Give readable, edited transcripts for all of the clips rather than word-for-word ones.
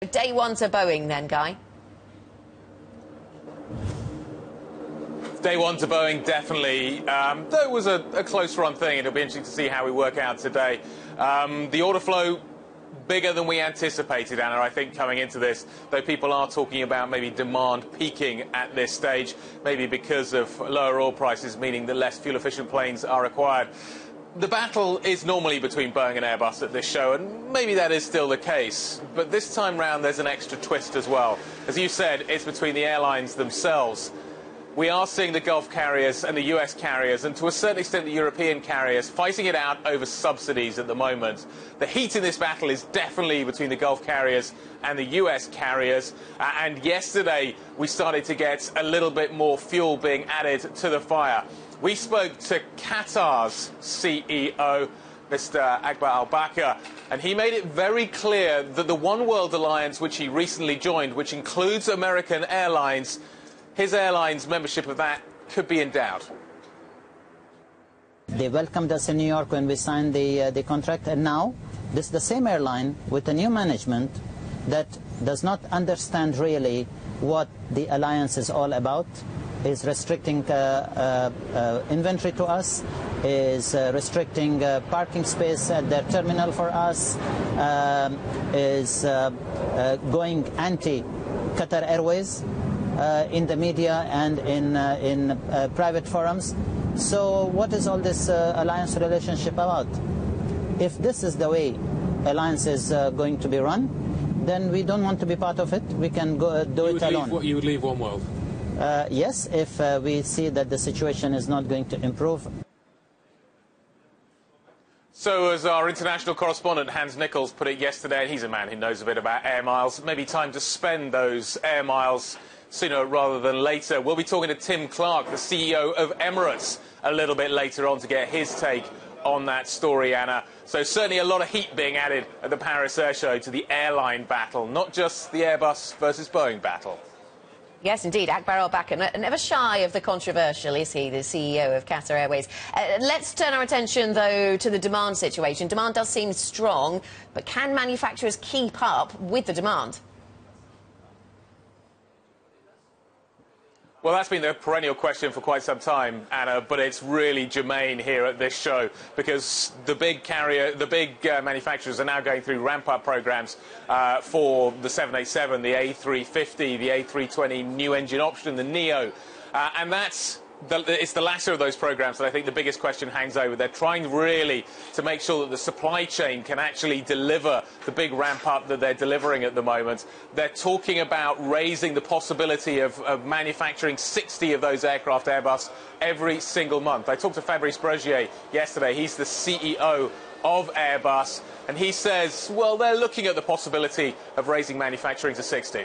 Day one to Boeing then, Guy. Day one to Boeing, definitely. Though it was a close-run thing, it'll be interesting to see how we work out today. The order flow, bigger than we anticipated, Anna, I think, coming into this, though people are talking about maybe demand peaking at this stage, maybe because of lower oil prices, meaning that less fuel-efficient planes are required. The battle is normally between Boeing and Airbus at this show, and maybe that is still the case. But this time round, there's an extra twist as well. As you said, it's between the airlines themselves. We are seeing the Gulf carriers and the US carriers, and to a certain extent the European carriers, fighting it out over subsidies at the moment. The heat in this battle is definitely between the Gulf carriers and the US carriers. And yesterday, we started to get a little bit more fuel being added to the fire. We spoke to Qatar's CEO, Mr. Akbar Al-Bakr, and he made it very clear that the One World Alliance, which he recently joined, which includes American Airlines, his airline's membership of that could be in doubt. They welcomed us in New York when we signed the contract, and now this is the same airline with a new management that does not understand really what the alliance is all about, is restricting inventory to us, is restricting parking space at their terminal for us, is going anti-Qatar Airways in the media and in private forums. So what is all this alliance relationship about? If this is the way alliance is going to be run, then we don't want to be part of it. We can go do it alone. You would leave One World? Yes, if we see that the situation is not going to improve. So, as our international correspondent Hans Nichols put it yesterday, and he's a man who knows a bit about air miles, maybe time to spend those air miles sooner rather than later. We'll be talking to Tim Clark, the CEO of Emirates, a little bit later on to get his take on that story, Anna. So certainly a lot of heat being added at the Paris Air Show to the airline battle, not just the Airbus versus Boeing battle. Yes, indeed. Akbar Al-Bakr, never shy of the controversial, is he, the CEO of Qatar Airways. Let's turn our attention, though, to the demand situation. Demand does seem strong, but can manufacturers keep up with the demand? Well, that's been the perennial question for quite some time, Anna, but it's really germane here at this show because the big manufacturers are now going through ramp-up programs for the 787, the A350, the A320 new engine option, the NEO, and it's the latter of those programs that I think the biggest question hangs over. They're trying really to make sure that the supply chain can actually deliver the big ramp-up that they're delivering at the moment. They're talking about raising the possibility of manufacturing 60 of those aircraft Airbus every single month. I talked to Fabrice Bregier yesterday. He's the CEO of Airbus, and he says, well, they're looking at the possibility of raising manufacturing to 60.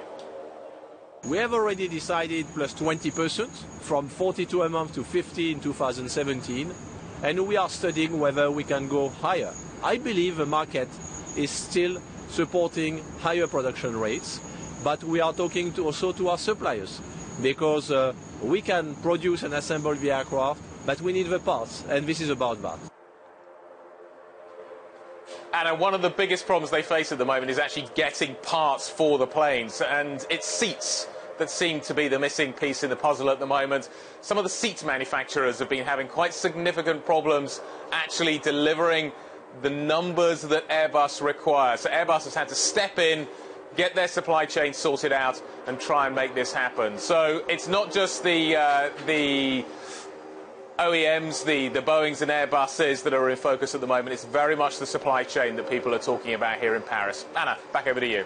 We have already decided plus 20%, from 42 a month to 50 in 2017, and we are studying whether we can go higher. I believe the market is still supporting higher production rates, but we are talking also to our suppliers, because we can produce and assemble the aircraft, but we need the parts, and this is about that. And one of the biggest problems they face at the moment is actually getting parts for the planes, and it's seats that seem to be the missing piece in the puzzle at the moment. Some of the seat manufacturers have been having quite significant problems actually delivering the numbers that Airbus requires. So Airbus has had to step in, get their supply chain sorted out and try and make this happen. So it's not just the OEMs, the Boeings and Airbuses that are in focus at the moment. It's very much the supply chain that people are talking about here in Paris. Anna, back over to you.